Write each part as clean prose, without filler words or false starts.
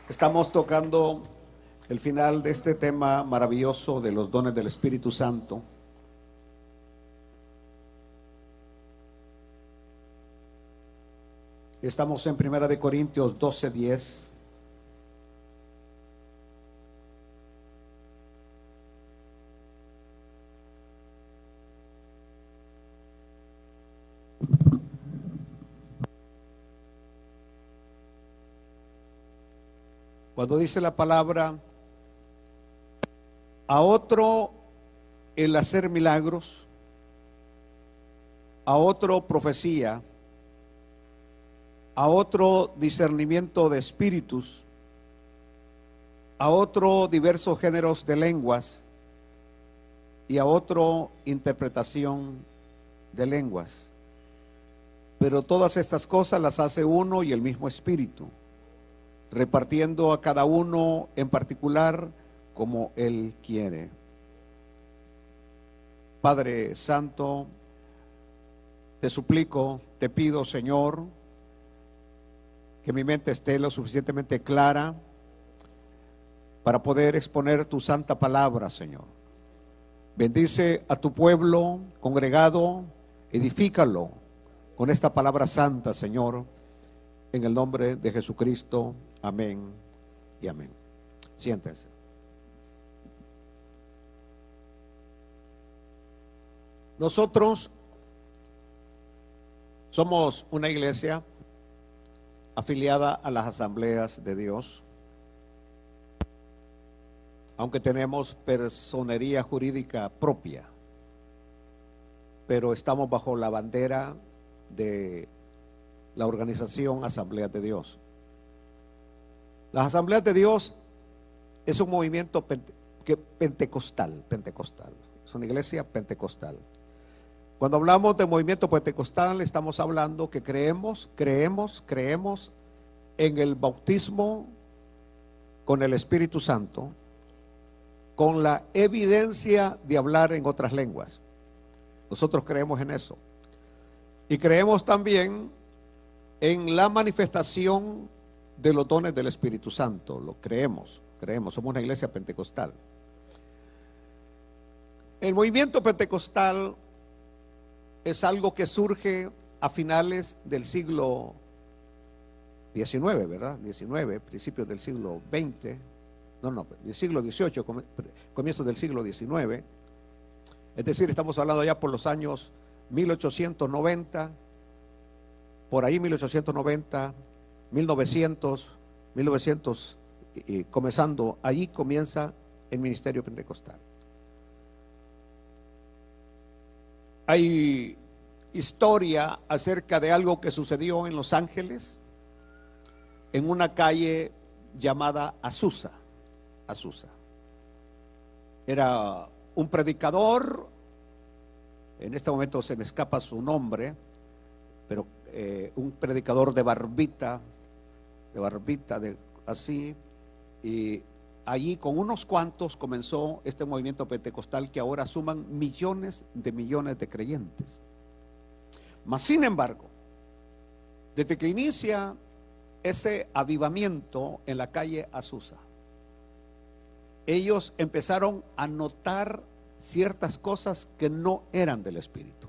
Estamos tocando el final de este tema maravilloso de los dones del Espíritu Santo. Estamos en 1 Corintios 12:10. Cuando dice la palabra, a otro el hacer milagros, a otro profecía, a otro discernimiento de espíritus, a otro diversos géneros de lenguas y a otro interpretación de lenguas. Pero todas estas cosas las hace uno y el mismo Espíritu, repartiendo a cada uno en particular como Él quiere. Padre Santo, te suplico, te pido, Señor, que mi mente esté lo suficientemente clara para poder exponer tu santa palabra, Señor. Bendice a tu pueblo congregado, edifícalo con esta palabra santa, Señor, en el nombre de Jesucristo. Amén y amén. Siéntense. Nosotros somos una iglesia afiliada a las Asambleas de Dios, aunque tenemos personería jurídica propia, pero estamos bajo la bandera de la organización Asambleas de Dios. Las Asambleas de Dios es un movimiento pentecostal, es una iglesia pentecostal. Cuando hablamos de movimiento pentecostal, estamos hablando que creemos en el bautismo con el Espíritu Santo, con la evidencia de hablar en otras lenguas. Nosotros creemos en eso. Y creemos también en la manifestación de los dones del Espíritu Santo. Lo creemos, somos una iglesia pentecostal. El movimiento pentecostal es algo que surge a finales del siglo XIX, ¿verdad? 19, principios del siglo XX, del siglo XVIII, comienzos del siglo XIX. Es decir, estamos hablando ya por los años 1890, por ahí 1890, 1900, comenzando, allí comienza el ministerio pentecostal. Hay historia acerca de algo que sucedió en Los Ángeles, en una calle llamada Azusa. Era un predicador, en este momento se me escapa su nombre, pero un predicador de barbita, así, y allí con unos cuantos comenzó este movimiento pentecostal que ahora suman millones de creyentes. Mas sin embargo, desde que inicia ese avivamiento en la calle Azusa, ellos empezaron a notar ciertas cosas que no eran del Espíritu,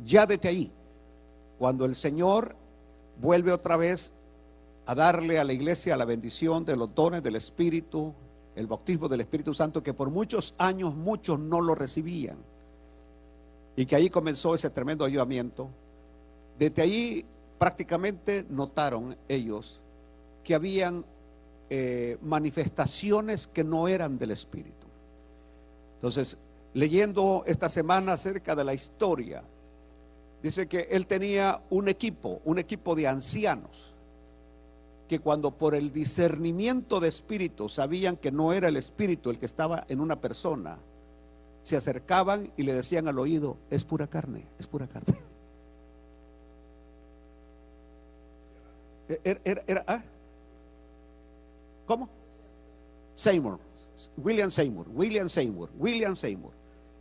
Ya desde ahí, cuando el Señor vuelve otra vez a darle a la iglesia la bendición de los dones del Espíritu, el bautismo del Espíritu Santo, que por muchos años muchos no lo recibían, y que ahí comenzó ese tremendo avivamiento. Desde ahí prácticamente notaron ellos que habían manifestaciones que no eran del Espíritu. Entonces, leyendo esta semana acerca de la historia, dice que él tenía un equipo de ancianos, que cuando por el discernimiento de espíritu sabían que no era el espíritu el que estaba en una persona, se acercaban y le decían al oído: es pura carne. ¿Cómo? William Seymour.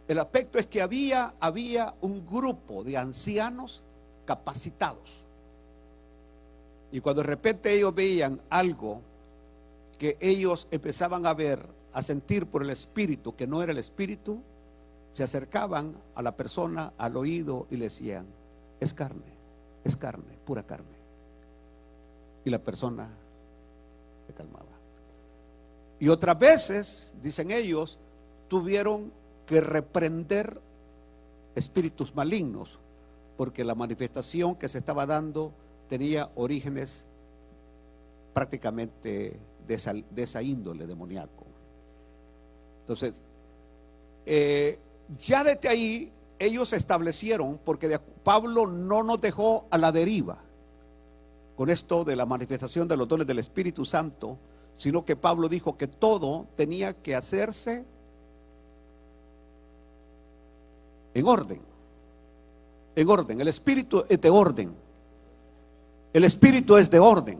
El aspecto es que había un grupo de ancianos capacitados Y cuando de repente ellos veían algo que ellos empezaban a ver, a sentir por el espíritu, que no era el espíritu, se acercaban a la persona, al oído, y le decían: es carne, pura carne. Y la persona se calmaba. Y otras veces, dicen ellos, tuvieron que reprender espíritus malignos, porque la manifestación que se estaba dando tenía orígenes prácticamente de esa índole demoníaco. Entonces, ya desde ahí ellos establecieron, porque Pablo no nos dejó a la deriva con esto de la manifestación de los dones del Espíritu Santo, sino que Pablo dijo que todo tenía que hacerse en orden. En orden. El Espíritu es de orden. El Espíritu es de orden.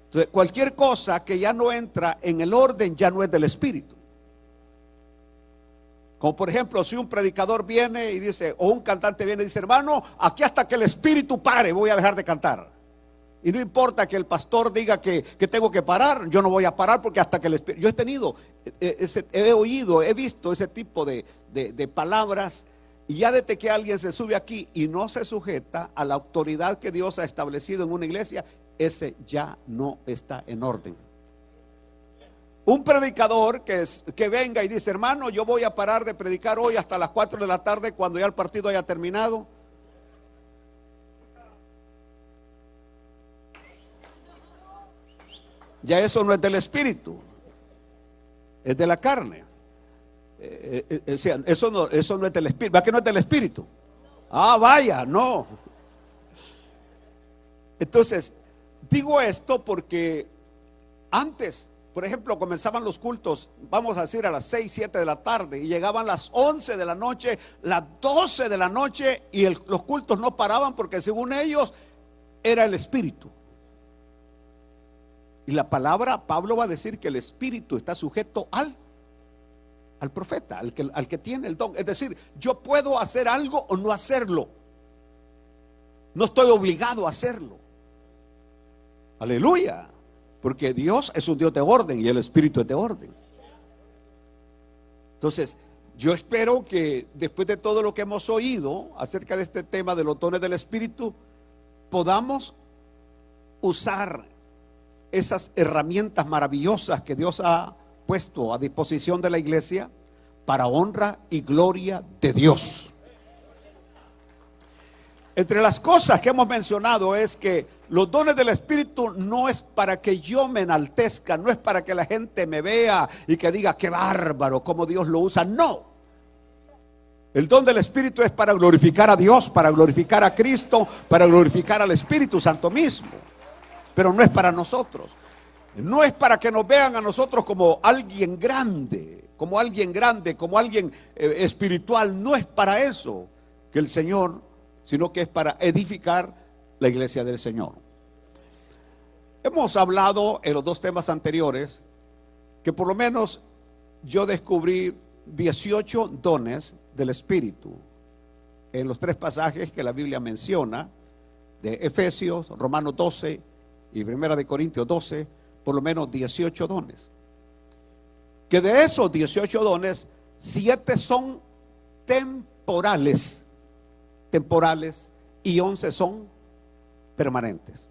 Entonces, cualquier cosa que ya no entra en el orden ya no es del Espíritu. Como por ejemplo, si un predicador viene y dice, o un cantante viene y dice: hermano, aquí hasta que el Espíritu pare voy a dejar de cantar. Y no importa que el pastor diga que tengo que parar, yo no voy a parar, porque hasta que el Espíritu... Yo he tenido, he oído, he visto ese tipo de palabras. Y ya desde que alguien se sube aquí y no se sujeta a la autoridad que Dios ha establecido en una iglesia, ese ya no está en orden. Un predicador que venga y dice: hermano, yo voy a parar de predicar hoy hasta las 4 de la tarde cuando ya el partido haya terminado. Ya eso no es del Espíritu, es de la carne. Eso no es del Espíritu. ¿Va que no es del Espíritu? Ah, vaya, no. Entonces, digo esto porque antes, por ejemplo, comenzaban los cultos, vamos a decir a las 6, 7 de la tarde, y llegaban las 11 de la noche, las 12 de la noche, y los cultos no paraban, porque según ellos era el Espíritu. Y la palabra, Pablo va a decir que el Espíritu está sujeto al profeta, al que tiene el don. Es decir, yo puedo hacer algo o no hacerlo. No estoy obligado a hacerlo. Aleluya. Porque Dios es un Dios de orden y el Espíritu es de orden. Entonces, yo espero que después de todo lo que hemos oído acerca de este tema de los dones del Espíritu, podamos usar esas herramientas maravillosas que Dios ha puesto a disposición de la iglesia para honra y gloria de Dios. Entre las cosas que hemos mencionado es que los dones del Espíritu no es para que yo me enaltezca, no es para que la gente me vea y que diga: qué bárbaro, cómo Dios lo usa. No. El don del Espíritu es para glorificar a Dios, para glorificar a Cristo, para glorificar al Espíritu Santo mismo. Pero no es para nosotros. No es para que nos vean a nosotros como alguien grande, como alguien espiritual. No es para eso que el Señor, sino que es para edificar la iglesia del Señor. Hemos hablado en los dos temas anteriores que por lo menos yo descubrí 18 dones del Espíritu en los 3 pasajes que la Biblia menciona, de Efesios, Romanos 12 y 1 de Corintios 12, por lo menos 18 dones. Que de esos 18 dones, 7 son temporales, y 11 son permanentes.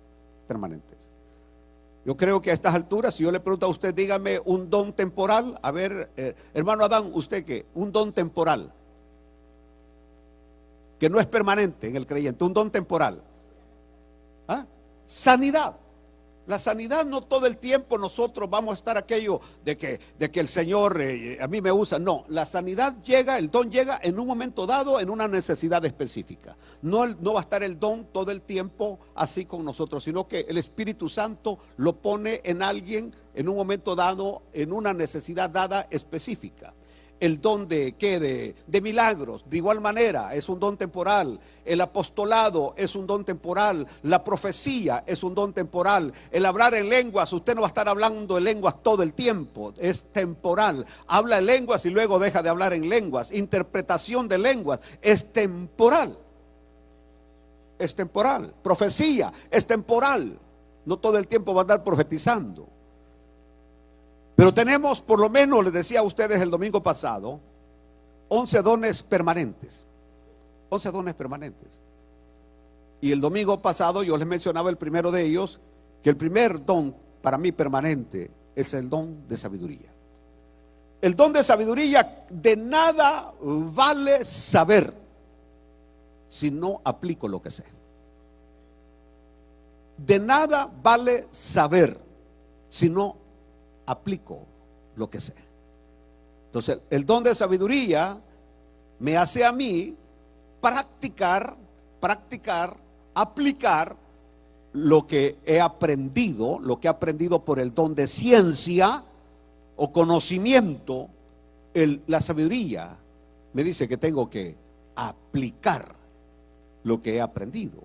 Yo creo que a estas alturas, si yo le pregunto a usted, dígame un don temporal. A ver, hermano Adán, ¿usted qué? Un don temporal que no es permanente en el creyente, un don temporal. ¿Ah? Sanidad. La sanidad, no todo el tiempo nosotros vamos a estar aquello de que el Señor a mí me usa. No, la sanidad llega, el don llega en un momento dado, en una necesidad específica. No va a estar el don todo el tiempo así con nosotros, sino que el Espíritu Santo lo pone en alguien en un momento dado, en una necesidad dada específica. El don de milagros, de igual manera, es un don temporal. El apostolado es un don temporal. La profecía es un don temporal. El hablar en lenguas, usted no va a estar hablando en lenguas todo el tiempo, es temporal. Habla en lenguas y luego deja de hablar en lenguas. Interpretación de lenguas es temporal. Profecía es temporal. No todo el tiempo va a andar profetizando. Pero tenemos, por lo menos, les decía a ustedes el domingo pasado, 11 dones permanentes. 11 dones permanentes. Y el domingo pasado yo les mencionaba el primero de ellos, que el primer don para mí permanente es el don de sabiduría. El don de sabiduría, de nada vale saber si no aplico lo que sé. De nada vale saber si no aplico lo que sé. Entonces, el don de sabiduría me hace a mí practicar, aplicar lo que he aprendido por el don de ciencia o conocimiento. La sabiduría me dice que tengo que aplicar lo que he aprendido.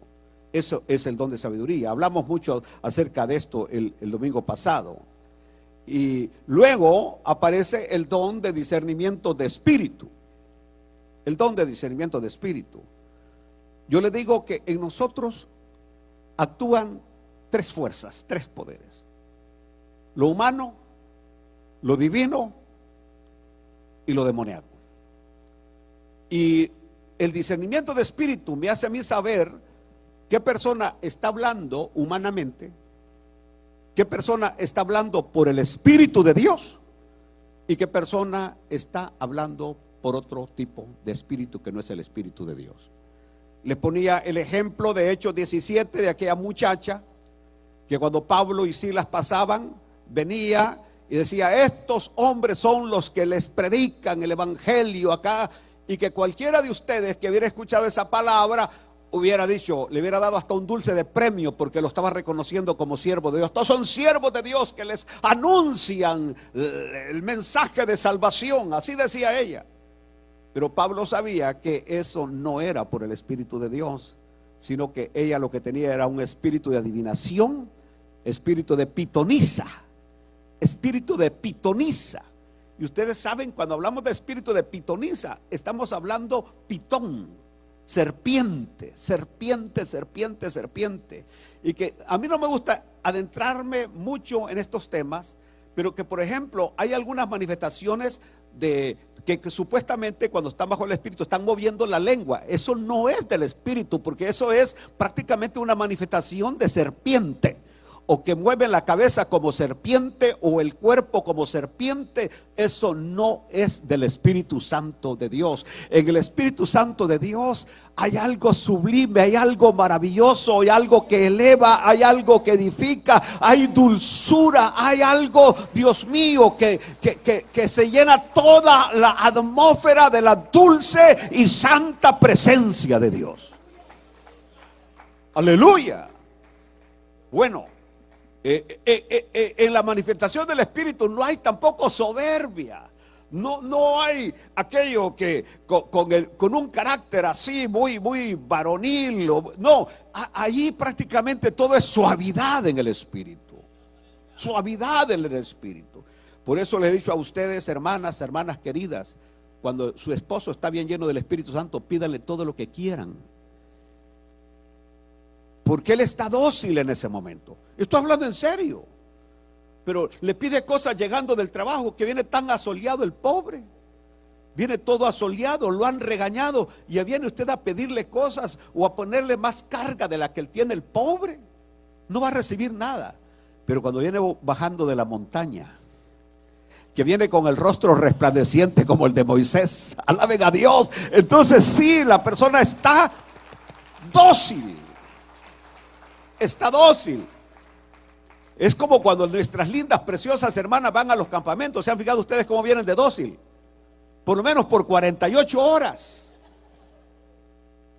Eso es el don de sabiduría. Hablamos mucho acerca de esto el domingo pasado. Y luego aparece el don de discernimiento de espíritu. El don de discernimiento de espíritu. Yo le digo que en nosotros actúan tres fuerzas, tres poderes: lo humano, lo divino y lo demoníaco. Y el discernimiento de espíritu me hace a mí saber qué persona está hablando humanamente, qué persona está hablando por el Espíritu de Dios y qué persona está hablando por otro tipo de espíritu que no es el Espíritu de Dios. Les ponía el ejemplo de Hechos 17 de aquella muchacha que cuando Pablo y Silas pasaban, venía y decía: estos hombres son los que les predican el evangelio acá, y que cualquiera de ustedes que hubiera escuchado esa palabra hubiera dicho, le hubiera dado hasta un dulce de premio, porque lo estaba reconociendo como siervo de Dios. Todos son siervos de Dios que les anuncian el mensaje de salvación, así decía ella. Pero Pablo sabía que eso no era por el Espíritu de Dios, sino que ella lo que tenía era un espíritu de adivinación, espíritu de pitonisa, espíritu de pitonisa. Y ustedes saben, cuando hablamos de espíritu de pitonisa, estamos hablando pitón, serpiente, serpiente, serpiente, serpiente. Y que a mí no me gusta adentrarme mucho en estos temas, pero que, por ejemplo, hay algunas manifestaciones de que supuestamente cuando están bajo el espíritu están moviendo la lengua. Eso no es del espíritu, porque eso es prácticamente una manifestación de serpiente, o que mueven la cabeza como serpiente o el cuerpo como serpiente. Eso no es del Espíritu Santo de Dios. En el Espíritu Santo de Dios hay algo sublime, hay algo maravilloso, hay algo que eleva, hay algo que edifica, hay dulzura, hay algo, Dios mío, que se llena toda la atmósfera de la dulce y santa presencia de Dios. Aleluya. Bueno, en la manifestación del Espíritu no hay tampoco soberbia. No hay aquello que con un carácter así muy varonil. No, allí prácticamente todo es suavidad en el Espíritu. Suavidad en el Espíritu. Por eso les he dicho a ustedes, hermanas queridas, cuando su esposo está bien lleno del Espíritu Santo, pídanle todo lo que quieran, porque él está dócil en ese momento. Estoy hablando en serio. Pero le pide cosas llegando del trabajo, que viene tan asoleado el pobre. Viene todo asoleado, lo han regañado, y viene usted a pedirle cosas o a ponerle más carga de la que él tiene el pobre. No va a recibir nada. Pero cuando viene bajando de la montaña, que viene con el rostro resplandeciente como el de Moisés, alaben a Dios, entonces sí, la persona está dócil. Está dócil. Es como cuando nuestras lindas, preciosas hermanas van a los campamentos. ¿Se han fijado ustedes cómo vienen de dócil? Por lo menos por 48 horas.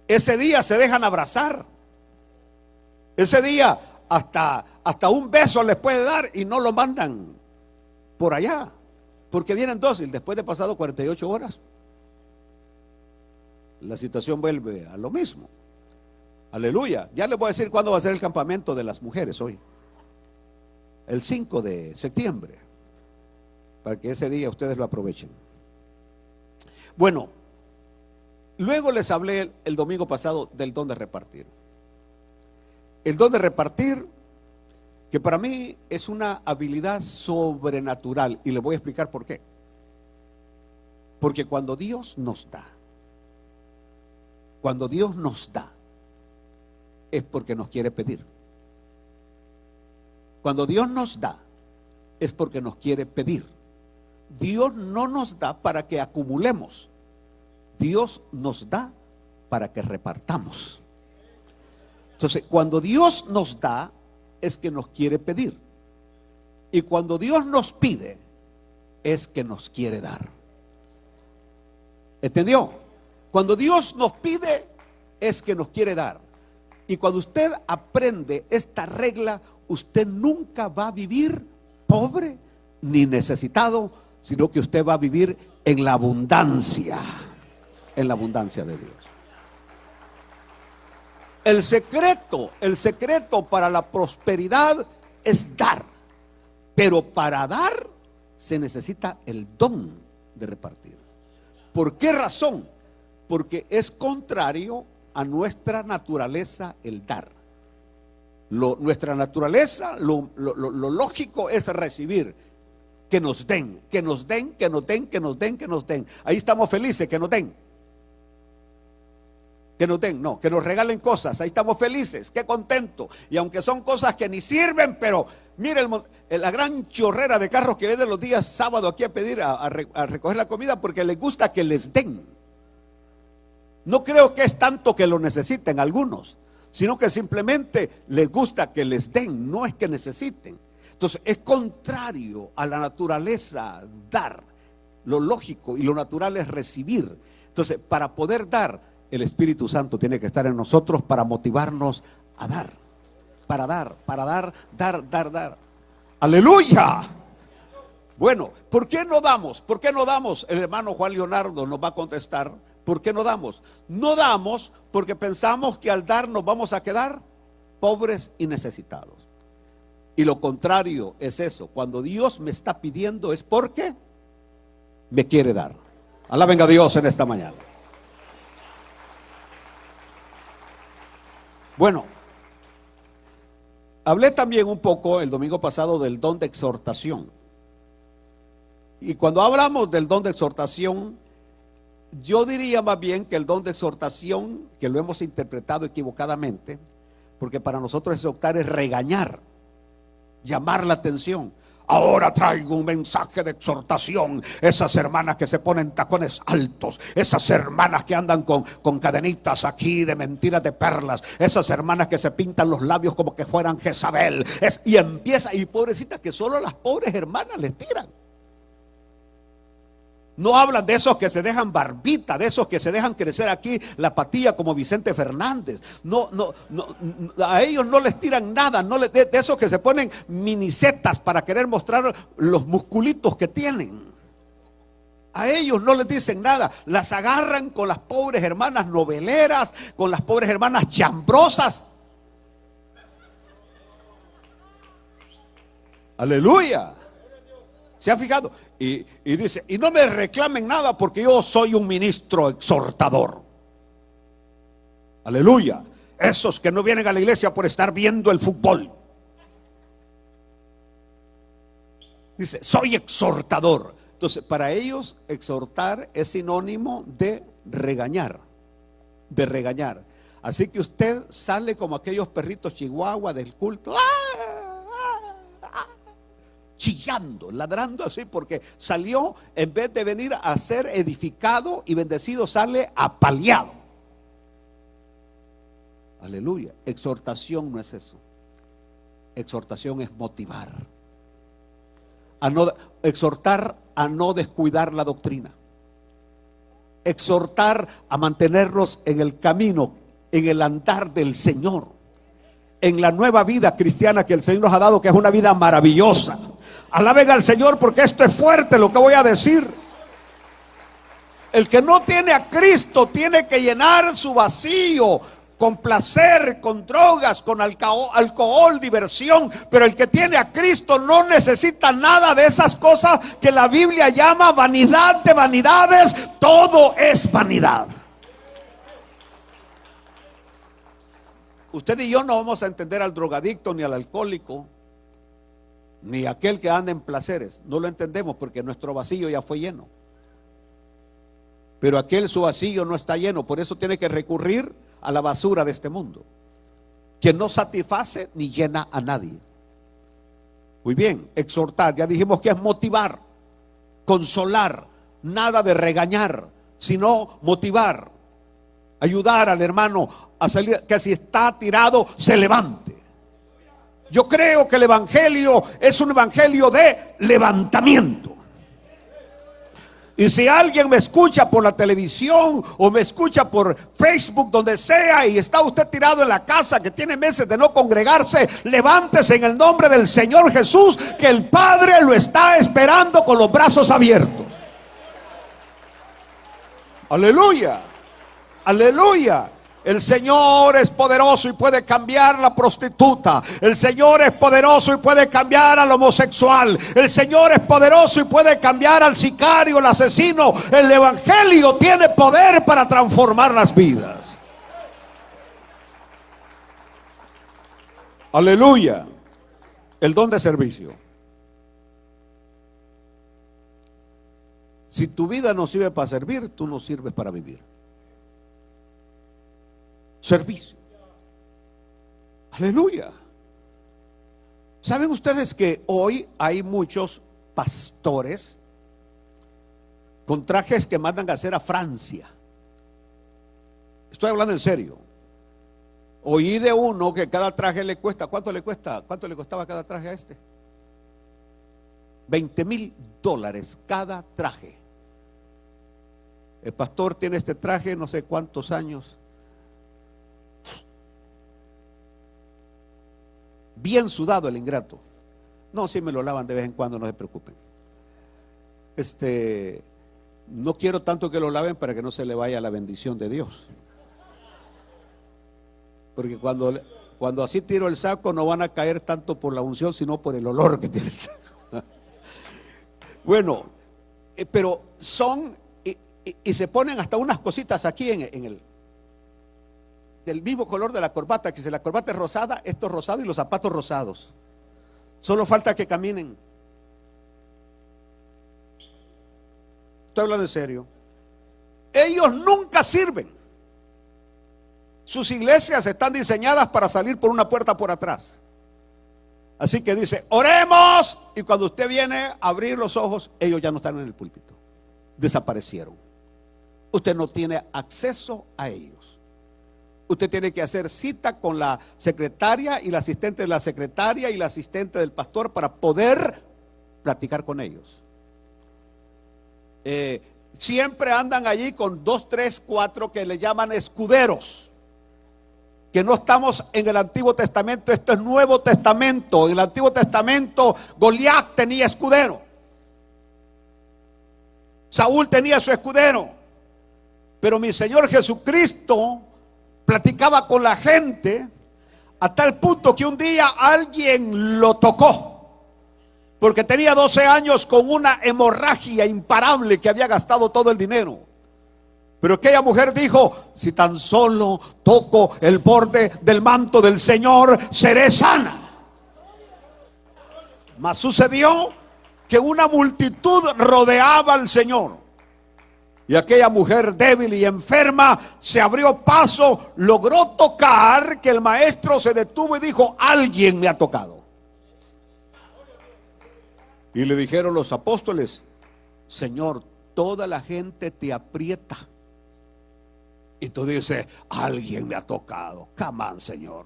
Ese día se dejan abrazar. Ese día hasta un beso les puede dar y no lo mandan por allá, porque vienen dócil. Después de pasado 48 horas, la situación vuelve a lo mismo. Aleluya. Ya les voy a decir cuándo va a ser el campamento de las mujeres hoy. El 5 de septiembre. Para que ese día ustedes lo aprovechen. Bueno, luego les hablé el domingo pasado del don de repartir. El don de repartir que para mí es una habilidad sobrenatural, y le voy a explicar por qué. Porque cuando Dios nos da, es porque nos quiere pedir. Cuando Dios nos da, es porque nos quiere pedir. Dios no nos da para que acumulemos. Dios nos da para que repartamos. Entonces, cuando Dios nos da, es que nos quiere pedir. Y cuando Dios nos pide, es que nos quiere dar. ¿Entendió? Cuando Dios nos pide, es que nos quiere dar. Y cuando usted aprende esta regla, usted nunca va a vivir pobre ni necesitado, sino que usted va a vivir en la abundancia de Dios. El secreto para la prosperidad es dar. Pero para dar se necesita el don de repartir. ¿Por qué razón? Porque es contrario a nuestra naturaleza el dar. Nuestra naturaleza, lo lógico es recibir. Que nos den, que nos den, que nos den, que nos den, que nos den. Ahí estamos felices, que nos den. Que nos den, no, que nos regalen cosas, ahí estamos felices, qué contento. Y aunque son cosas que ni sirven, pero mire la gran chorrera de carros que vienen los días sábado aquí a pedir, a recoger la comida, porque les gusta que les den. No creo que es tanto que lo necesiten algunos, sino que simplemente les gusta que les den, no es que necesiten. Entonces es contrario a la naturaleza dar. Lo lógico y lo natural es recibir. Entonces, para poder dar, el Espíritu Santo tiene que estar en nosotros para motivarnos a dar. Para dar. ¡Aleluya! Bueno, ¿por qué no damos? ¿Por qué no damos? El hermano Juan Leonardo nos va a contestar. ¿Por qué no damos? No damos porque pensamos que al dar nos vamos a quedar pobres y necesitados. Y lo contrario es eso. Cuando Dios me está pidiendo es porque me quiere dar. Alaben a Dios en esta mañana. Bueno, hablé también un poco el domingo pasado del don de exhortación. Y cuando hablamos del don de exhortación, yo diría más bien que el don de exhortación, que lo hemos interpretado equivocadamente, porque para nosotros exhortar es regañar, llamar la atención. Ahora traigo un mensaje de exhortación. Esas hermanas que se ponen tacones altos, esas hermanas que andan con cadenitas aquí de mentiras de perlas, esas hermanas que se pintan los labios como que fueran Jezabel, y empieza, y pobrecita que solo las pobres hermanas les tiran. No hablan de esos que se dejan barbita, de esos que se dejan crecer aquí la patilla como Vicente Fernández. No, a ellos no les tiran nada, de esos que se ponen minisetas para querer mostrar los musculitos que tienen. A ellos no les dicen nada, las agarran con las pobres hermanas noveleras, con las pobres hermanas chambrosas. Aleluya. ¿Se ha fijado? Y dice, y no me reclamen nada porque yo soy un ministro exhortador. Aleluya. Esos que no vienen a la iglesia por estar viendo el fútbol. Dice, soy exhortador. Entonces, para ellos exhortar es sinónimo de regañar. De regañar. Así que usted sale como aquellos perritos chihuahua del culto. Chillando, ladrando así, porque salió, en vez de venir a ser edificado y bendecido, sale apaleado. Aleluya. Exhortación no es eso. Exhortación es motivar. Exhortar a no descuidar la doctrina. Exhortar a mantenernos en el camino, en el andar del Señor, en la nueva vida cristiana que el Señor nos ha dado, que es una vida maravillosa. Alaben al Señor, porque esto es fuerte lo que voy a decir. El que no tiene a Cristo tiene que llenar su vacío con placer, con drogas, con alcohol, diversión. Pero el que tiene a Cristo no necesita nada de esas cosas que la Biblia llama vanidad de vanidades. Todo es vanidad. Usted y yo no vamos a entender al drogadicto ni al alcohólico ni aquel que anda en placeres. No lo entendemos porque nuestro vacío ya fue lleno. Pero aquel su vacío no está lleno, por eso tiene que recurrir a la basura de este mundo, que no satisface ni llena a nadie. Muy bien, exhortar, ya dijimos que es motivar, consolar, nada de regañar, sino motivar, ayudar al hermano a salir, que si está tirado se levante. Yo creo que el evangelio es un evangelio de levantamiento. Y si alguien me escucha por la televisión o me escucha por Facebook, donde sea, y está usted tirado en la casa, que tiene meses de no congregarse, levántese en el nombre del Señor Jesús, que el Padre lo está esperando con los brazos abiertos. Aleluya, aleluya. El Señor es poderoso y puede cambiar la prostituta. El Señor es poderoso y puede cambiar al homosexual. El Señor es poderoso y puede cambiar al sicario, al asesino. El evangelio tiene poder para transformar las vidas. Aleluya. El don de servicio. Si tu vida no sirve para servir, tú no sirves para vivir. Servicio. Aleluya. ¿Saben ustedes que hoy hay muchos pastores con trajes que mandan a hacer a Francia? Estoy hablando en serio. Oí de uno que cada traje le cuesta, ¿cuánto le cuesta? ¿Cuánto le costaba cada traje a este? $20,000 cada traje. El pastor tiene este traje no sé cuántos años. Bien sudado el ingrato. No, si me lo lavan de vez en cuando, no se preocupen. No quiero tanto que lo laven para que no se le vaya la bendición de Dios. Porque cuando así tiro el saco, no van a caer tanto por la unción, sino por el olor que tiene el saco. Bueno, pero son y se ponen hasta unas cositas aquí en el del mismo color de la corbata, que si la corbata es rosada, esto es rosado y los zapatos rosados. Solo falta que caminen. Estoy hablando en serio. Ellos nunca sirven. Sus iglesias están diseñadas para salir por una puerta por atrás. Así que dice, oremos, y cuando usted viene a abrir los ojos, ellos ya no están en el púlpito. Desaparecieron. Usted no tiene acceso a ellos. Usted tiene que hacer cita con la secretaria y la asistente de la secretaria y la asistente del pastor para poder platicar con ellos. Siempre andan allí con 2, 3, 4 que le llaman escuderos. Que no estamos en el Antiguo Testamento, esto es Nuevo Testamento. En el Antiguo Testamento Goliat tenía escudero. Saúl tenía su escudero. Pero mi Señor Jesucristo platicaba con la gente a tal punto que un día alguien lo tocó, porque tenía 12 años con una hemorragia imparable que había gastado todo el dinero. Pero aquella mujer dijo, si tan solo toco el borde del manto del Señor, seré sana. Mas sucedió que una multitud rodeaba al Señor. Y aquella mujer débil y enferma se abrió paso, logró tocar, que el maestro se detuvo y dijo, alguien me ha tocado. Y le dijeron los apóstoles, Señor, toda la gente te aprieta. Y tú dices, alguien me ha tocado. Come on, Señor.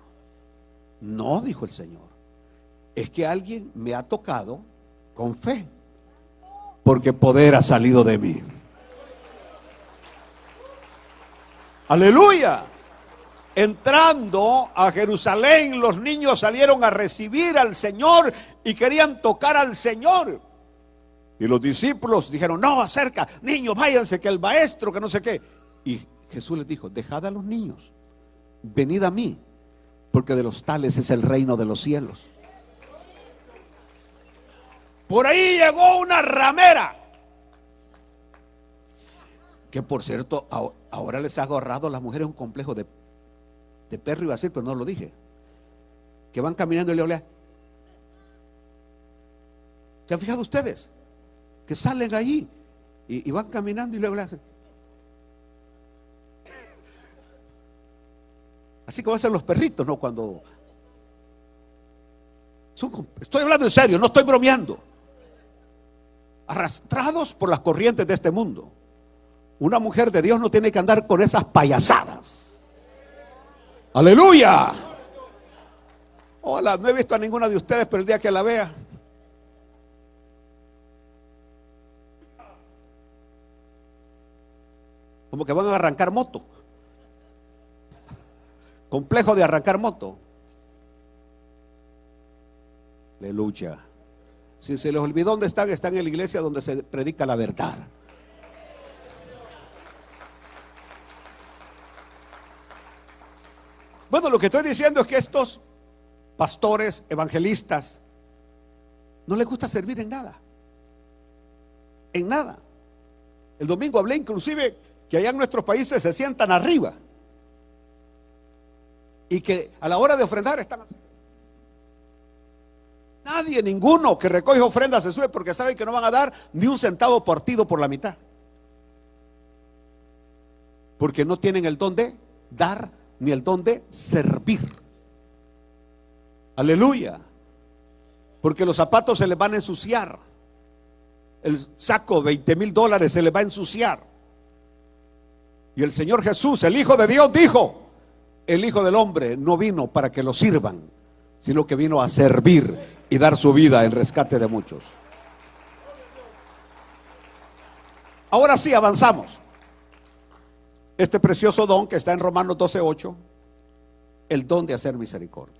No, dijo el Señor, es que alguien me ha tocado con fe, porque poder ha salido de mí. Aleluya. Entrando a Jerusalén, los niños salieron a recibir al Señor y querían tocar al Señor. Y los discípulos dijeron, no, acerca, niños, váyanse, que el maestro, que no sé qué. Y Jesús les dijo, dejad a los niños, venid a mí, porque de los tales es el reino de los cielos. Por ahí llegó una ramera, que por cierto, ahora les ha agarrado a las mujeres un complejo de perro, iba a decir, pero no lo dije, que van caminando y le hablan, ¿Se han fijado ustedes? Que salen ahí y van caminando y luego le hacen. Así como hacen los perritos, ¿no? Cuando estoy hablando en serio, no estoy bromeando. Arrastrados por las corrientes de este mundo. Una mujer de Dios no tiene que andar con esas payasadas. ¡Aleluya! Hola, no he visto a ninguna de ustedes, pero el día que la vea, como que van a arrancar moto. Complejo de arrancar moto. Aleluya. Si se les olvidó dónde están, están en la iglesia donde se predica la verdad. Bueno, lo que estoy diciendo es que estos pastores, evangelistas, no les gusta servir en nada. En nada. El domingo hablé inclusive que allá en nuestros países se sientan arriba y que a la hora de ofrendar están así. Nadie, ninguno que recoge ofrenda se sube porque saben que no van a dar ni un centavo partido por la mitad. Porque no tienen el don de dar ni el don de servir. Aleluya. Porque los zapatos se les van a ensuciar. El saco, $20,000 se les va a ensuciar. Y el Señor Jesús, el Hijo de Dios, dijo: el Hijo del Hombre no vino para que lo sirvan, sino que vino a servir y dar su vida en rescate de muchos. Ahora sí, avanzamos. Este precioso don que está en Romanos 12:8, el don de hacer misericordia.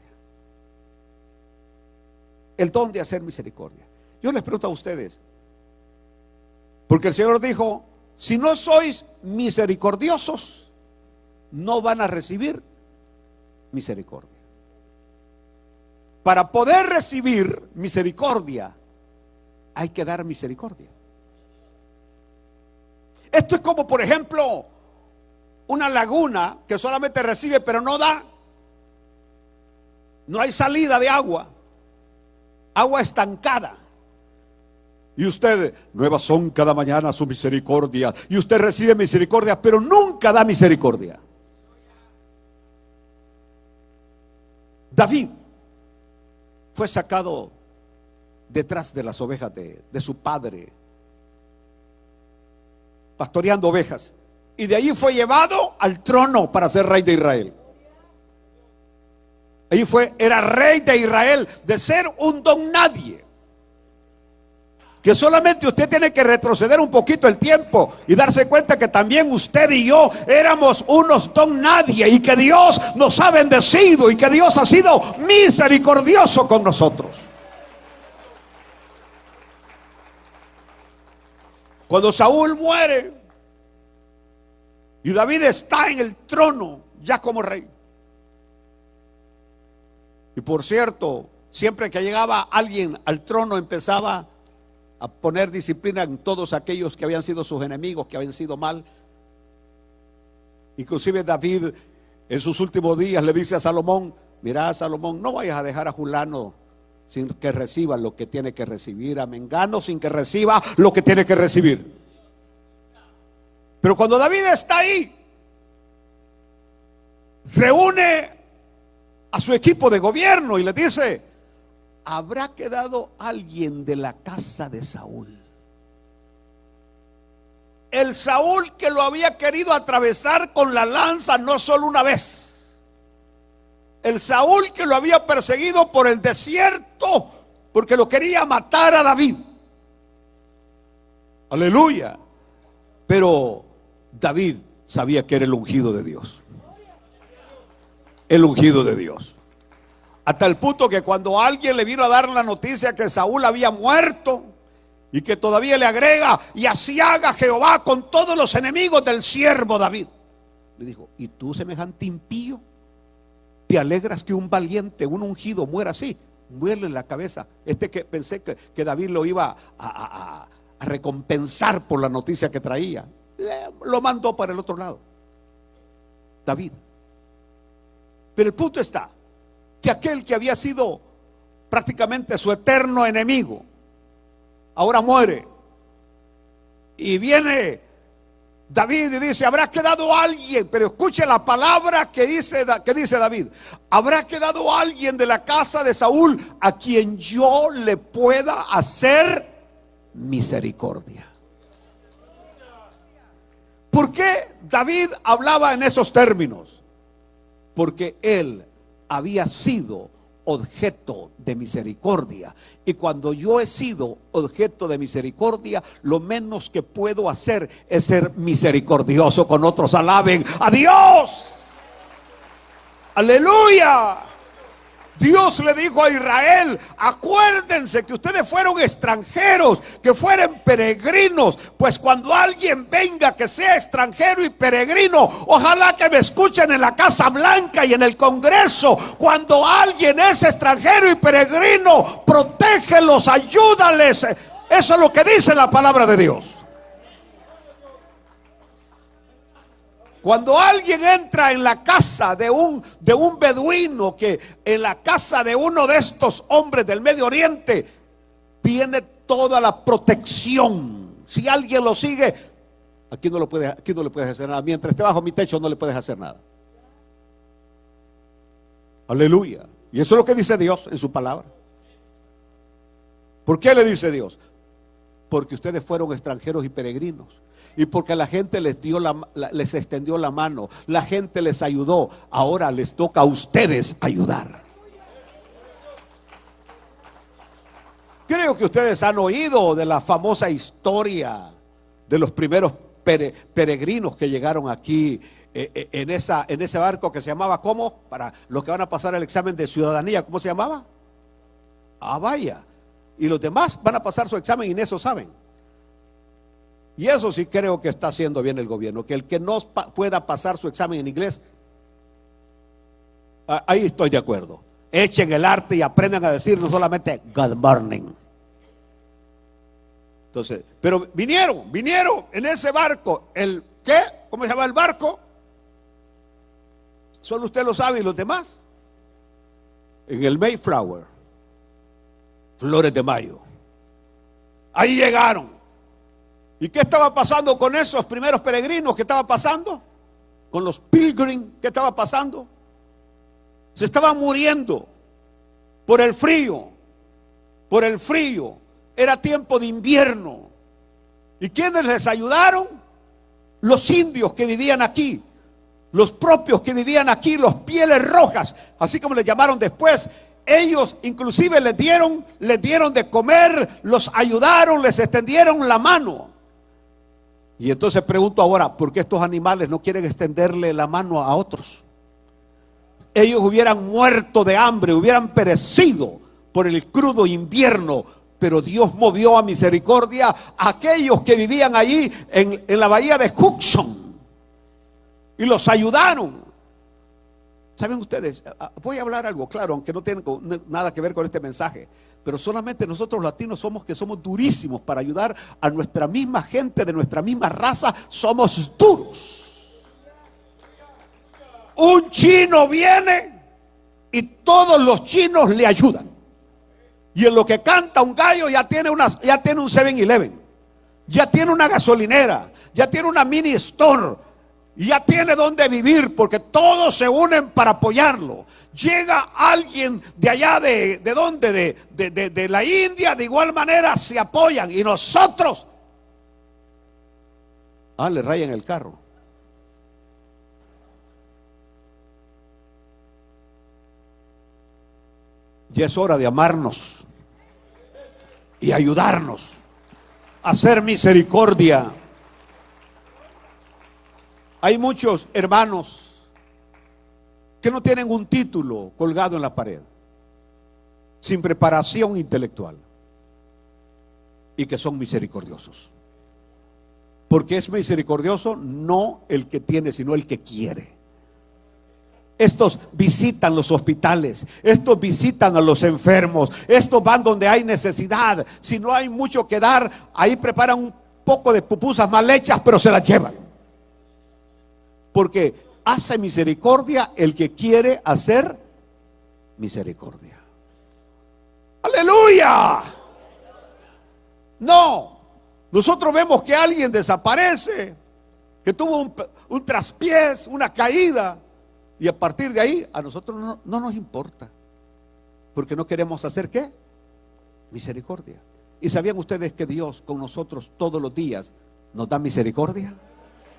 El don de hacer misericordia. Yo les pregunto a ustedes, porque el Señor dijo: si no sois misericordiosos, no van a recibir misericordia. Para poder recibir misericordia, hay que dar misericordia. Esto es como, por ejemplo, una laguna que solamente recibe pero no da. No hay salida de agua. Agua estancada. Y usted, nuevas son cada mañana su misericordia. Y usted recibe misericordia, pero nunca da misericordia. David fue sacado detrás de las ovejas de su padre, pastoreando ovejas, y de allí fue llevado al trono para ser rey de Israel. Allí era rey de Israel, de ser un don nadie, que solamente usted tiene que retroceder un poquito el tiempo y darse cuenta que también usted y yo éramos unos don nadie, y que Dios nos ha bendecido y que Dios ha sido misericordioso con nosotros. Cuando Saúl muere y David está en el trono ya como rey, y por cierto, siempre que llegaba alguien al trono empezaba a poner disciplina en todos aquellos que habían sido sus enemigos, que habían sido mal. Inclusive David en sus últimos días le dice a Salomón: mira, Salomón, no vayas a dejar a fulano sin que reciba lo que tiene que recibir, a mengano sin que reciba lo que tiene que recibir. Pero cuando David está ahí, reúne a su equipo de gobierno y le dice: ¿habrá quedado alguien de la casa de Saúl? El Saúl que lo había querido atravesar con la lanza no solo una vez. El Saúl que lo había perseguido por el desierto porque lo quería matar a David. Aleluya. Pero David sabía que era el ungido de Dios. El ungido de Dios. Hasta el punto que cuando alguien le vino a dar la noticia que Saúl había muerto, y que todavía le agrega: y así haga Jehová con todos los enemigos del siervo David, le dijo: ¿y tú, semejante impío, te alegras que un valiente, un ungido muera así? Muérele en la cabeza. Que pensé que David lo iba a recompensar por la noticia que traía, lo mandó para el otro lado, David. Pero el punto está que aquel que había sido prácticamente su eterno enemigo, ahora muere. Y viene David y dice, habrá quedado alguien, pero escuche la palabra que dice David, habrá quedado alguien de la casa de Saúl a quien yo le pueda hacer misericordia. ¿Por qué David hablaba en esos términos? Porque él había sido objeto de misericordia, y cuando yo he sido objeto de misericordia, lo menos que puedo hacer es ser misericordioso con otros. Alaben a Dios. Aleluya. Dios le dijo a Israel, acuérdense que ustedes fueron extranjeros, que fueron peregrinos, pues cuando alguien venga que sea extranjero y peregrino, ojalá que me escuchen en la Casa Blanca y en el Congreso. Cuando alguien es extranjero y peregrino, protégelos, ayúdales. Eso es lo que dice la palabra de Dios. Cuando alguien entra en la casa de un beduino, que en la casa de uno de estos hombres del Medio Oriente, tiene toda la protección. Si alguien lo sigue, aquí no le puedes hacer nada. Mientras esté bajo mi techo no le puedes hacer nada. Aleluya. Y eso es lo que dice Dios en su palabra. ¿Por qué le dice Dios? Porque ustedes fueron extranjeros y peregrinos. Y porque la gente les extendió la mano, la gente les ayudó. Ahora les toca a ustedes ayudar. Creo que ustedes han oído de la famosa historia de los primeros peregrinos que llegaron aquí en ese barco que se llamaba, ¿cómo? Para los que van a pasar el examen de ciudadanía, ¿cómo se llamaba? Ah, vaya. Y los demás van a pasar su examen y ni eso saben. Y eso sí creo que está haciendo bien el gobierno, que el que no pueda pasar su examen en inglés, ahí estoy de acuerdo. Echen el arte y aprendan a decir no solamente good morning. Entonces, pero vinieron en ese barco. ¿El qué? ¿Cómo se llama el barco? Solo usted lo sabe y los demás. En el Mayflower, Flores de Mayo. Ahí llegaron. ¿Y qué estaba pasando con esos primeros peregrinos? ¿Qué estaba pasando? Con los pilgrims, ¿qué estaba pasando? Se estaban muriendo por el frío. Por el frío. Era tiempo de invierno. ¿Y quiénes les ayudaron? Los indios que vivían aquí. Los propios que vivían aquí, los pieles rojas, así como les llamaron después. Ellos inclusive les dieron de comer, los ayudaron, les extendieron la mano. Y entonces pregunto ahora, ¿por qué estos animales no quieren extenderle la mano a otros? Ellos hubieran muerto de hambre, hubieran perecido por el crudo invierno, pero Dios movió a misericordia a aquellos que vivían allí en la bahía de Hudson y los ayudaron. ¿Saben ustedes? Voy a hablar algo claro, aunque no tiene nada que ver con este mensaje, pero solamente nosotros latinos somos durísimos para ayudar a nuestra misma gente de nuestra misma raza. Somos duros. Un chino viene y todos los chinos le ayudan, y en lo que canta un gallo ya tiene un 7-Eleven, ya tiene una gasolinera, ya tiene una mini store, y ya tiene donde vivir, porque todos se unen para apoyarlo. Llega alguien de allá, de dónde, de la India, de igual manera se apoyan. Y nosotros, le rayan el carro. Ya es hora de amarnos y ayudarnos, a hacer misericordia. Hay muchos hermanos que no tienen un título colgado en la pared, sin preparación intelectual, y que son misericordiosos. Porque es misericordioso no el que tiene, sino el que quiere. Estos visitan los hospitales, estos visitan a los enfermos, estos van donde hay necesidad. Si no hay mucho que dar, ahí preparan un poco de pupusas mal hechas, pero se las llevan. Porque hace misericordia el que quiere hacer misericordia. ¡Aleluya! No, nosotros vemos que alguien desaparece, que tuvo un traspiés, una caída, y a partir de ahí a nosotros no nos importa, porque no queremos hacer ¿qué? Misericordia. ¿Y sabían ustedes que Dios con nosotros todos los días nos da misericordia?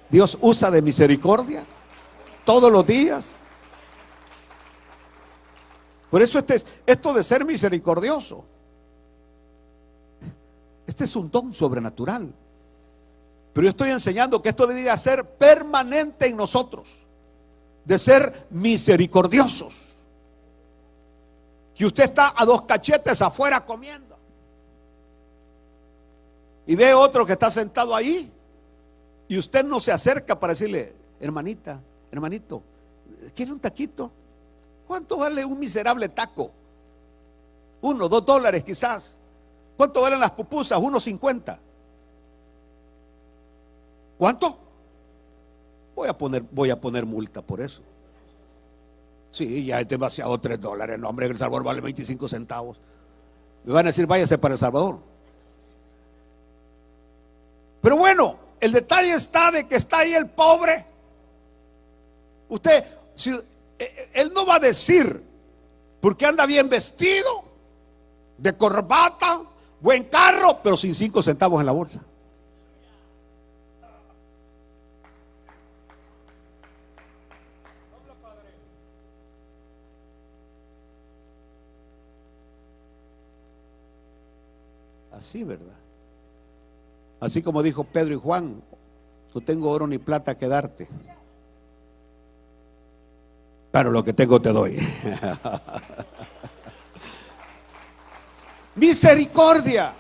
Dios usa de misericordia todos los días. Por eso esto de ser misericordioso, este es un don sobrenatural. Pero yo estoy enseñando que esto debería ser permanente en nosotros, de ser misericordiosos. Que usted está a 2 cachetes afuera comiendo y ve otro que está sentado ahí y usted no se acerca para decirle: hermanita, hermanito, ¿quiere un taquito? ¿Cuánto vale un miserable taco? $1, $2 quizás. ¿Cuánto valen las pupusas? $1.50. ¿Cuánto? Voy a poner multa por eso. Sí, ya es demasiado, $3. No, hombre, El Salvador vale 25 centavos. Me van a decir: váyase para El Salvador. Pero bueno, el detalle está de que está ahí el pobre. Él no va a decir, porque anda bien vestido, de corbata, buen carro, pero sin 5 centavos en la bolsa. Así, ¿verdad? Así como dijo Pedro y Juan: no tengo oro ni plata que darte, pero lo que tengo te doy. Misericordia.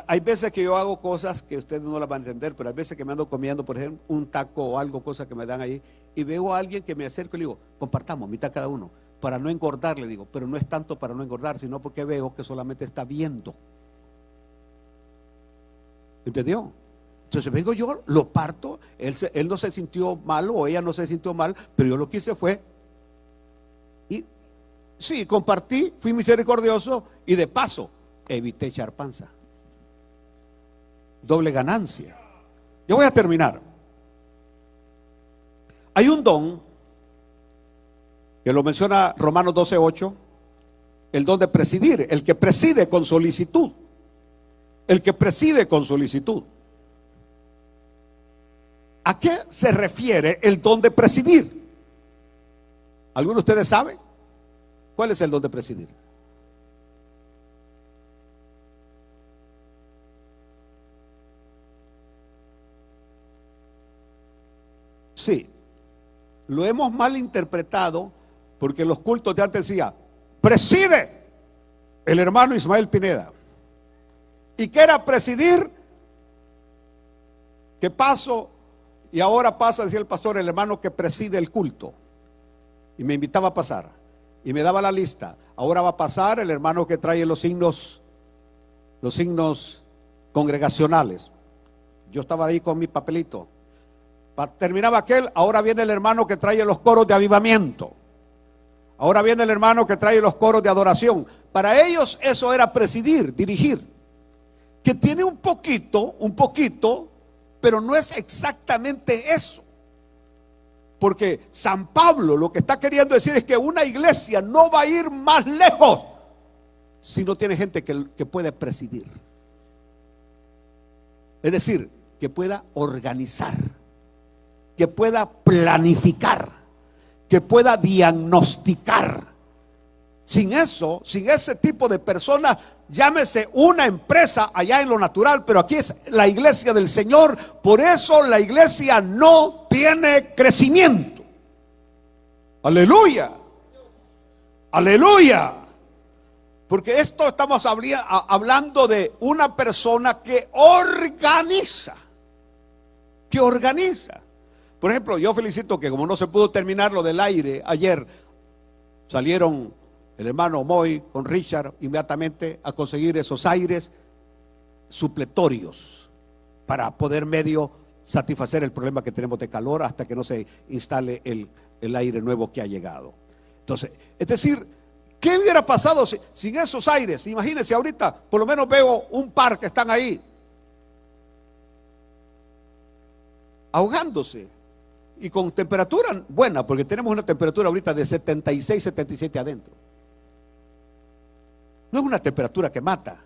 Hay veces que yo hago cosas que ustedes no las van a entender, pero hay veces que me ando comiendo, por ejemplo, un taco o algo, cosas que me dan ahí, y veo a alguien que me acerco y le digo: compartamos mitad cada uno, para no engordar, le digo. Pero no es tanto para no engordar, sino porque veo que solamente está viendo. ¿Entendió? Entonces vengo yo, lo parto. Él no se sintió mal, o ella no se sintió mal, pero yo lo que hice fue, y sí, compartí, fui misericordioso, y de paso evité echar panza. Doble ganancia. Yo voy a terminar. Hay un don que lo menciona Romanos 12:8, el don de presidir, el que preside con solicitud. El que preside con solicitud. ¿A qué se refiere el don de presidir? ¿Alguno de ustedes sabe cuál es el don de presidir? Sí, lo hemos malinterpretado, porque los cultos de antes decía: preside el hermano Ismael Pineda. ¿Y qué era presidir? Que paso, y ahora pasa, decía el pastor, el hermano que preside el culto. Y me invitaba a pasar, y me daba la lista. Ahora va a pasar el hermano que trae los signos congregacionales. Yo estaba ahí con mi papelito. Terminaba aquel, ahora viene el hermano que trae los coros de avivamiento. Ahora viene el hermano que trae los coros de adoración. Para ellos eso era presidir, dirigir. Que tiene un poquito, pero no es exactamente eso. Porque San Pablo lo que está queriendo decir es que una iglesia no va a ir más lejos si no tiene gente que puede presidir. Es decir, que pueda organizar, que pueda planificar, que pueda diagnosticar. Sin eso, sin ese tipo de personas, llámese una empresa allá en lo natural, pero aquí es la iglesia del Señor. Por eso la iglesia no tiene crecimiento. Aleluya, aleluya. Porque esto estamos hablando de una persona que organiza. Por ejemplo, yo felicito que como no se pudo terminar lo del aire ayer, salieron el hermano Moy con Richard inmediatamente a conseguir esos aires supletorios para poder medio satisfacer el problema que tenemos de calor hasta que no se instale el aire nuevo que ha llegado. Entonces, es decir, ¿Qué hubiera pasado sin esos aires? Imagínense ahorita, por lo menos veo un par que están ahí ahogándose y con temperatura buena, porque tenemos una temperatura ahorita de 76, 77 adentro. No es una temperatura que mata.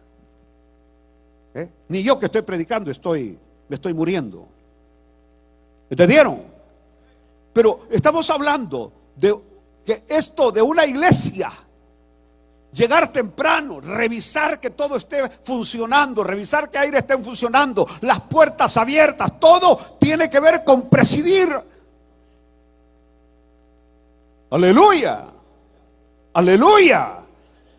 Ni yo que estoy predicando me estoy muriendo. ¿Entendieron? Pero estamos hablando de que esto de una iglesia, llegar temprano, revisar que todo esté funcionando, revisar que aire esté funcionando, las puertas abiertas, todo tiene que ver con presidir. Aleluya, aleluya.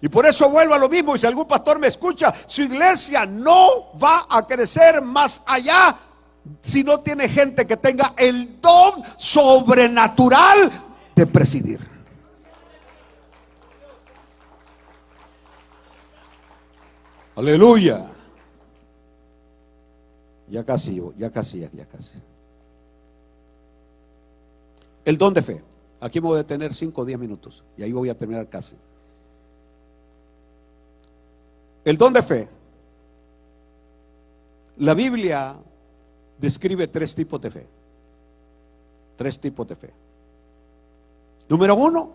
Y por eso vuelvo a lo mismo, y si algún pastor me escucha, su iglesia no va a crecer más allá si no tiene gente que tenga el don sobrenatural de presidir. Aleluya. Ya casi. El don de fe. Aquí me voy a detener 5 o 10 minutos y ahí voy a terminar casi. El don de fe. La Biblia describe 3 tipos de fe. 3 tipos de fe. Número 1,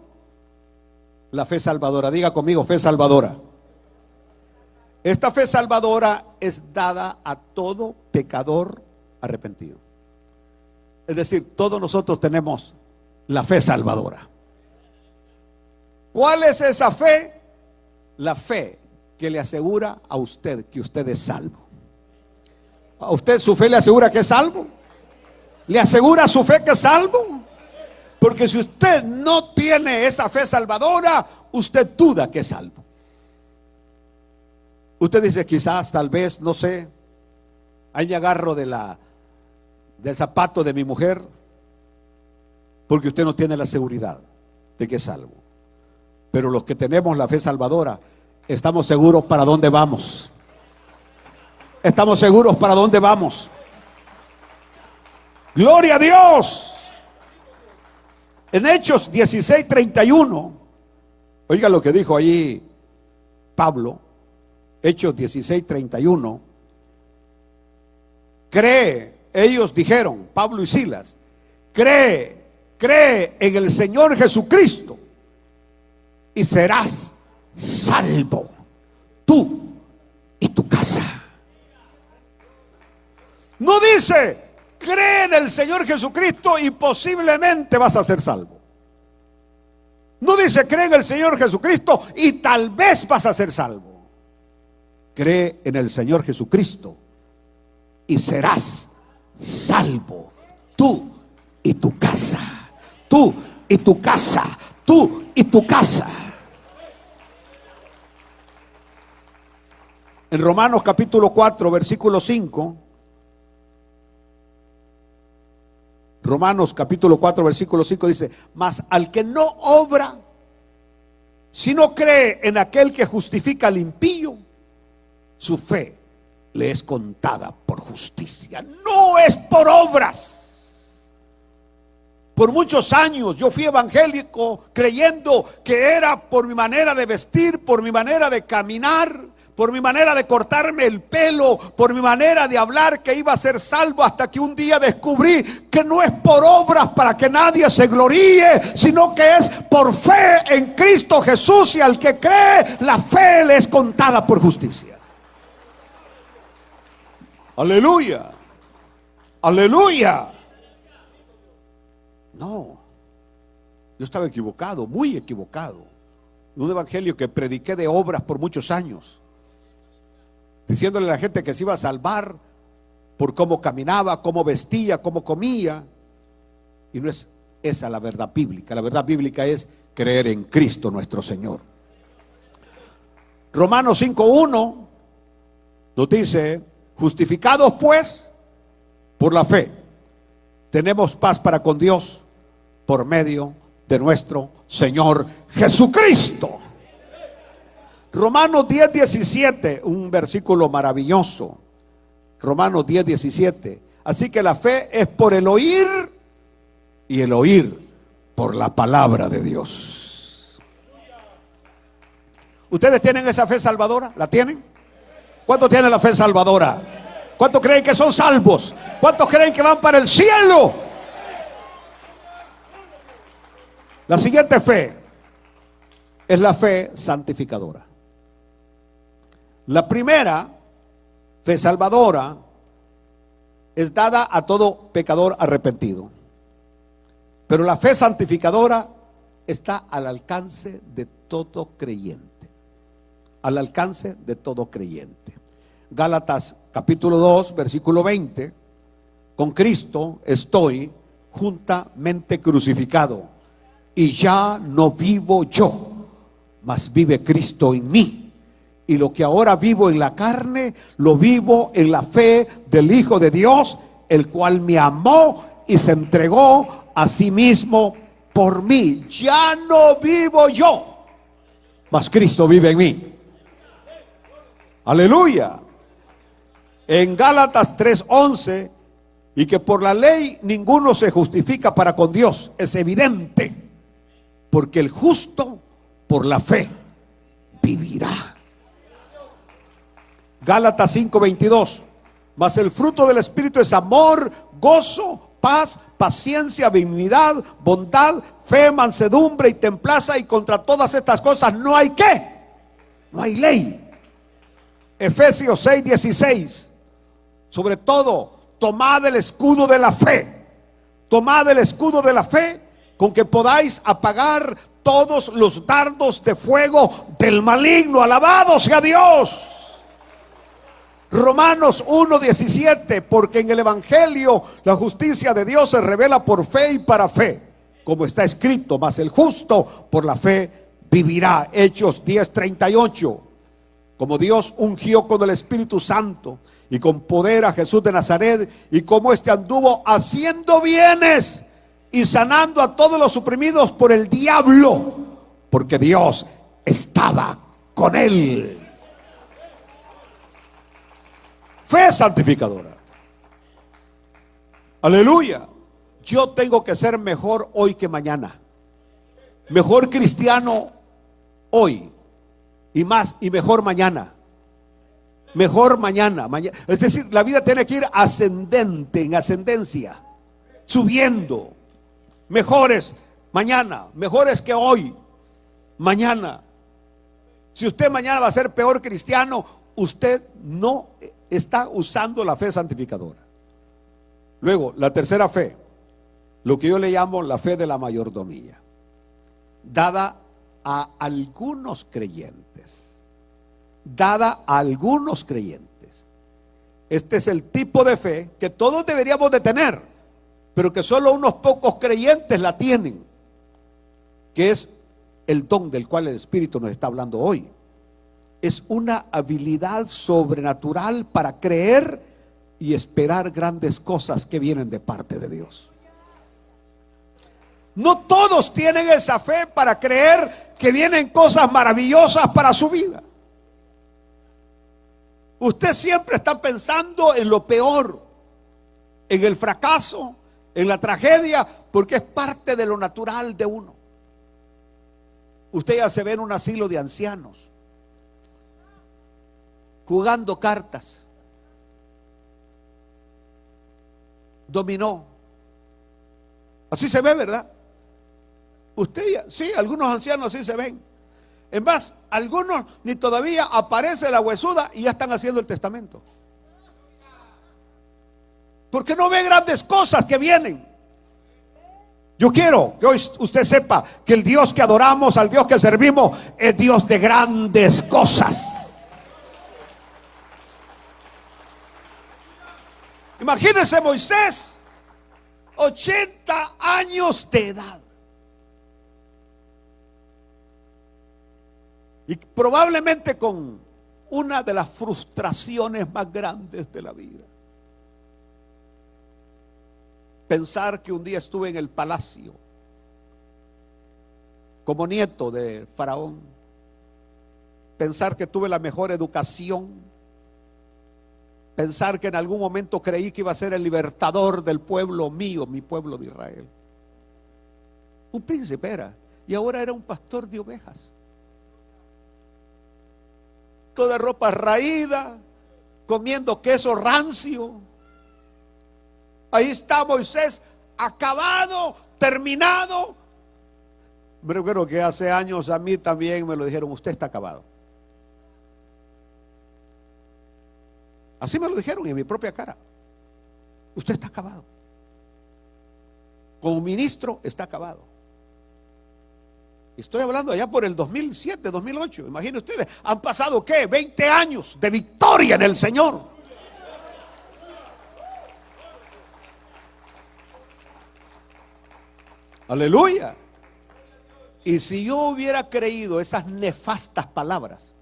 la fe salvadora. Diga conmigo, fe salvadora. Esta fe salvadora es dada a todo pecador arrepentido. Es decir, todos nosotros tenemos la fe salvadora. ¿Cuál es esa fe? La fe que le asegura a usted que usted es salvo. ¿A usted su fe le asegura que es salvo? ¿Le asegura su fe que es salvo? Porque si usted no tiene esa fe salvadora, usted duda que es salvo. Usted dice, quizás, tal vez, no sé, ahí me agarro del zapato de mi mujer, porque usted no tiene la seguridad de que es salvo. Pero los que tenemos la fe salvadora, estamos seguros para dónde vamos. Estamos seguros para dónde vamos. Gloria a Dios. En Hechos 16:31, oiga lo que dijo allí Pablo. Hechos 16:31. Ellos dijeron, Pablo y Silas, cree en el Señor Jesucristo y serás salvo, tú y tu casa. No dice, cree en el Señor Jesucristo y posiblemente vas a ser salvo. No dice, cree en el Señor Jesucristo y tal vez vas a ser salvo. Cree en el Señor Jesucristo y serás salvo, tú y tu casa, tú y tu casa, tú y tu casa. En Romanos capítulo 4, versículo 5, Romanos capítulo 4, versículo 5 dice, mas al que no obra, sino cree en aquel que justifica al impío, su fe le es contada por justicia. No es por obras. Por muchos años yo fui evangélico creyendo que era por mi manera de vestir, por mi manera de caminar, por mi manera de cortarme el pelo, por mi manera de hablar, que iba a ser salvo, hasta que un día descubrí que no es por obras para que nadie se gloríe, sino que es por fe en Cristo Jesús, y al que cree, la fe le es contada por justicia. Aleluya, aleluya. No, yo estaba equivocado, muy equivocado. Un evangelio que prediqué de obras por muchos años, diciéndole a la gente que se iba a salvar por cómo caminaba, cómo vestía, cómo comía. Y no es esa la verdad bíblica. La verdad bíblica es creer en Cristo nuestro Señor. Romanos 5:1 nos dice, justificados pues por la fe, tenemos paz para con Dios por medio de nuestro Señor Jesucristo. Romanos 10:17, un versículo maravilloso. Romanos 10:17. Así que la fe es por el oír, y el oír por la palabra de Dios. ¿Ustedes tienen esa fe salvadora? ¿La tienen? ¿Cuántos tienen la fe salvadora? ¿Cuántos creen que son salvos? ¿Cuántos creen que van para el cielo? La siguiente fe es la fe santificadora. La primera, fe salvadora, es dada a todo pecador arrepentido. Pero la fe santificadora está al alcance de todo creyente. Al alcance de todo creyente. Gálatas capítulo 2, versículo 20. Con Cristo estoy juntamente crucificado, y ya no vivo yo, mas vive Cristo en mí. Y lo que ahora vivo en la carne, lo vivo en la fe del Hijo de Dios, el cual me amó y se entregó a sí mismo por mí. Ya no vivo yo, mas Cristo vive en mí. Aleluya. En Gálatas 3:11, y que por la ley ninguno se justifica para con Dios, es evidente, porque el justo por la fe vivirá. Gálatas 5:22, mas el fruto del Espíritu es amor, gozo, paz, paciencia, benignidad, bondad, fe, mansedumbre y templanza, y contra todas estas cosas no hay ¿qué? No hay ley. Efesios 6:16, sobre todo, tomad el escudo de la fe. Tomad el escudo de la fe, con que podáis apagar todos los dardos de fuego del maligno. Alabado sea Dios. Romanos 1:17, porque en el Evangelio la justicia de Dios se revela por fe y para fe, como está escrito, mas el justo por la fe vivirá. Hechos 10:38, como Dios ungió con el Espíritu Santo y con poder a Jesús de Nazaret, y como éste anduvo haciendo bienes y sanando a todos los oprimidos por el diablo, porque Dios estaba con él. Fe santificadora. Aleluya. Yo tengo que ser mejor hoy que mañana. Mejor cristiano hoy y más y mejor mañana. Mejor mañana. Es decir, la vida tiene que ir ascendente, en ascendencia, subiendo. Mejores mañana, mejores que hoy, mañana. Si usted mañana va a ser peor cristiano, usted no está usando la fe santificadora. Luego, la tercera fe, lo que yo le llamo la fe de la mayordomía, dada a algunos creyentes. Dada a algunos creyentes. Este es el tipo de fe que todos deberíamos de tener, pero que solo unos pocos creyentes la tienen, que es el don del cual el Espíritu nos está hablando hoy. Es una habilidad sobrenatural para creer y esperar grandes cosas que vienen de parte de Dios. No todos tienen esa fe para creer que vienen cosas maravillosas para su vida. Usted siempre está pensando en lo peor, en el fracaso, en la tragedia, porque es parte de lo natural de uno. Usted ya se ve en un asilo de ancianos, jugando cartas, dominó. Así se ve, ¿verdad? Usted, sí, algunos ancianos así se ven. Es más, algunos ni todavía aparece la huesuda y ya están haciendo el testamento. Porque no ve grandes cosas que vienen. Yo quiero que hoy usted sepa que el Dios que adoramos, al Dios que servimos, es Dios de grandes cosas. Imagínense Moisés, 80 años de edad. Y probablemente con una de las frustraciones más grandes de la vida. Pensar que un día estuve en el palacio como nieto de Faraón. Pensar que tuve la mejor educación. Pensar que en algún momento creí que iba a ser el libertador del pueblo mío, mi pueblo de Israel. Un príncipe era, y ahora era un pastor de ovejas. bulto de ropa raída, comiendo queso rancio. Ahí está Moisés, acabado, terminado. Me recuerdo que hace años a mí también me lo dijeron: usted está acabado. Así me lo dijeron en mi propia cara: usted está acabado. Como ministro está acabado. Estoy hablando allá por el 2007, 2008. Imaginen ustedes, han pasado ¿qué? 20 años de victoria en el Señor. Aleluya. Y si yo hubiera creído esas nefastas palabras,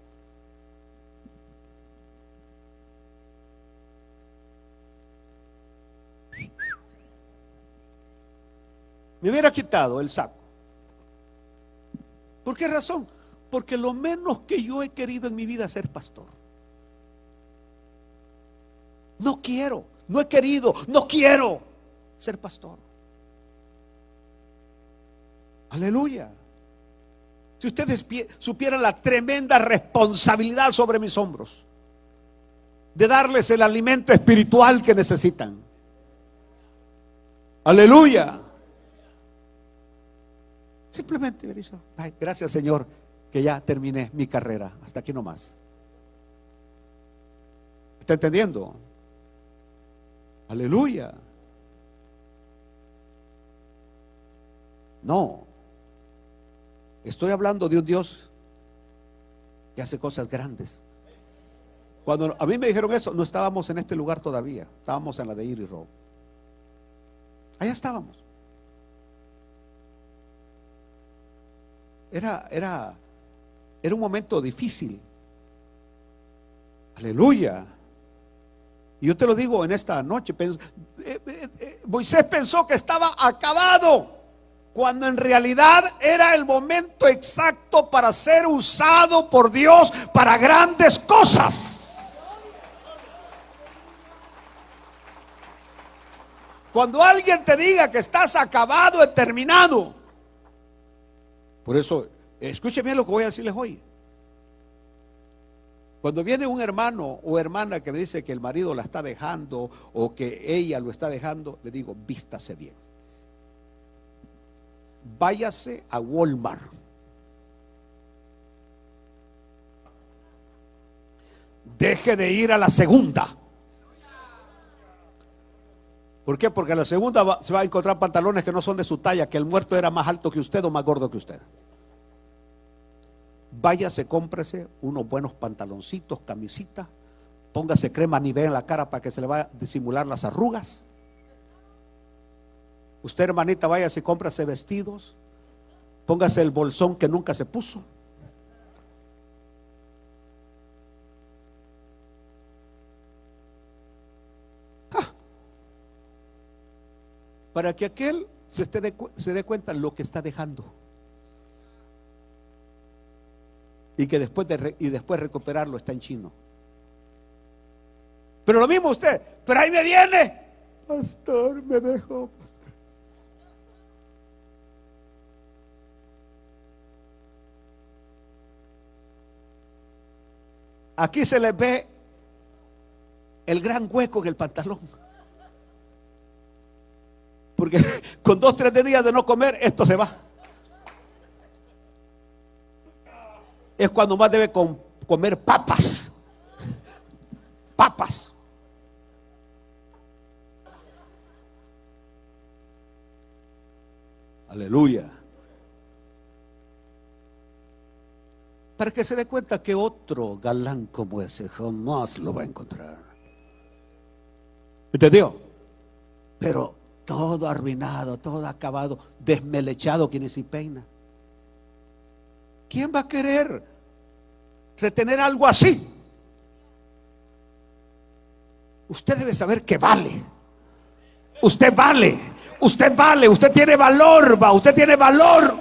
me hubiera quitado el saco. ¿Por qué razón? Porque lo menos que yo he querido en mi vida es ser pastor. No quiero, no he querido, no quiero ser pastor. Aleluya. Si ustedes supieran la tremenda responsabilidad sobre mis hombros de darles el alimento espiritual que necesitan. Aleluya. Simplemente, ay, gracias Señor, que ya terminé mi carrera. Hasta aquí nomás. ¿Está entendiendo? Aleluya. No. Estoy hablando de un Dios que hace cosas grandes. Cuando a mí me dijeron eso, no estábamos en este lugar todavía. Estábamos en la de Erie Road. Allá estábamos. Era un momento difícil. Aleluya. Y yo te lo digo en esta noche. Moisés pensó que estaba acabado, cuando en realidad era el momento exacto para ser usado por Dios para grandes cosas. Cuando alguien te diga que estás acabado y terminado. Por eso, escuchen bien lo que voy a decirles hoy. Cuando viene un hermano o hermana que me dice que el marido la está dejando o que ella lo está dejando, le digo: vístase bien. Váyase a Walmart. Deje de ir a la segunda. ¿Por qué? Porque en la segunda se va a encontrar pantalones que no son de su talla, que el muerto era más alto que usted o más gordo que usted. Váyase, cómprese unos buenos pantaloncitos, camisitas, póngase crema Nivea en la cara para que se le vaya a disimular las arrugas. Usted, hermanita, váyase y cómprase vestidos, póngase el bolsón que nunca se puso. Para que aquel se dé cuenta lo que está dejando. Y que después recuperarlo está en chino. Pero lo mismo usted: pero ahí me viene, pastor, me dejó, pastor. Aquí se le ve el gran hueco en el pantalón. Porque con 2 o 3 días de no comer, esto se va. Es cuando más debe comer papas. Papas. Aleluya. Para que se dé cuenta que otro galán como ese jamás lo va a encontrar. ¿Entendió? Pero todo arruinado, todo acabado, desmelechado, que ni se peina. ¿Quién va a querer retener algo así? Usted debe saber que vale. Usted vale. Usted vale. Usted tiene valor. Usted tiene valor.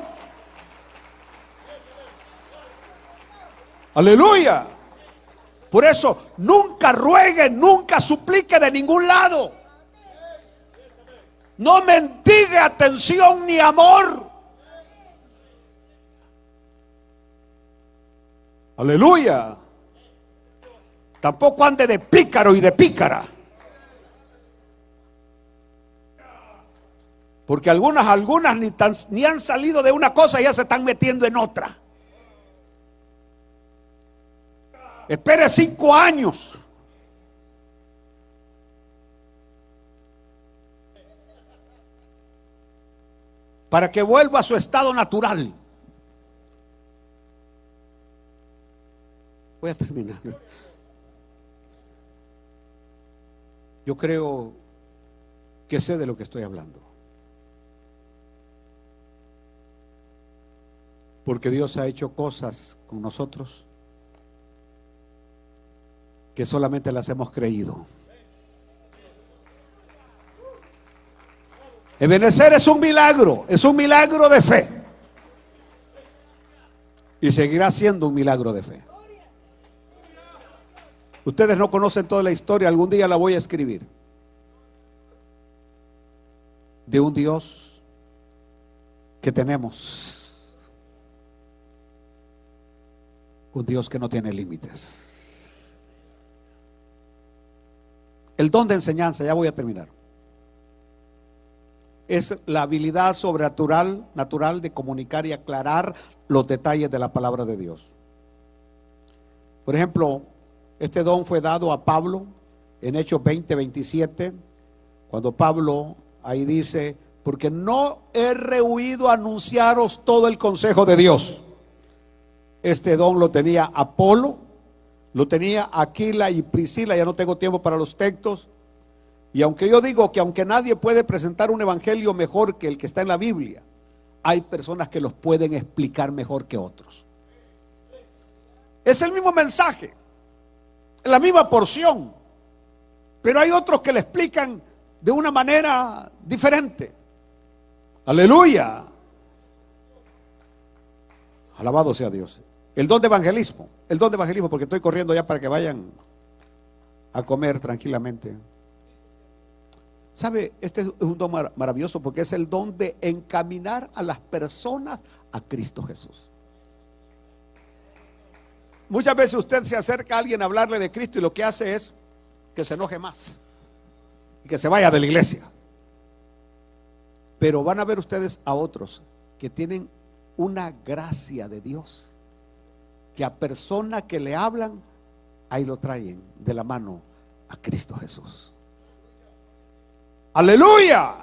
Aleluya. Por eso nunca ruegue, nunca suplique de ningún lado. No mendigue atención ni amor. Aleluya. Tampoco ande de pícaro y de pícara. Porque algunas ni han salido de una cosa y ya se están metiendo en otra. Espere 5 años. Para que vuelva a su estado natural. Voy a terminar. Yo creo que sé de lo que estoy hablando. Porque Dios ha hecho cosas con nosotros que solamente las hemos creído. Ebenecer es un milagro de fe. Y seguirá siendo un milagro de fe. Ustedes no conocen toda la historia, algún día la voy a escribir. De un Dios que tenemos. Un Dios que no tiene límites. El don de enseñanza, ya voy a terminar. Es la habilidad natural de comunicar y aclarar los detalles de la palabra de Dios. Por ejemplo, este don fue dado a Pablo en Hechos 20:27, cuando Pablo ahí dice: porque no he rehuido anunciaros todo el consejo de Dios. Este don lo tenía Apolo, lo tenía Aquila y Priscila. Ya no tengo tiempo para los textos. Y aunque yo digo que aunque nadie puede presentar un evangelio mejor que el que está en la Biblia, hay personas que los pueden explicar mejor que otros. Es el mismo mensaje, la misma porción, pero hay otros que le explican de una manera diferente. Aleluya. Alabado sea Dios. El don de evangelismo, porque estoy corriendo ya para que vayan a comer tranquilamente. ¿Sabe? Este es un don maravilloso porque es el don de encaminar a las personas a Cristo Jesús. Muchas veces usted se acerca a alguien a hablarle de Cristo y lo que hace es que se enoje más y que se vaya de la iglesia. Pero van a ver ustedes a otros que tienen una gracia de Dios, que a persona que le hablan, ahí lo traen de la mano a Cristo Jesús. ¡Aleluya!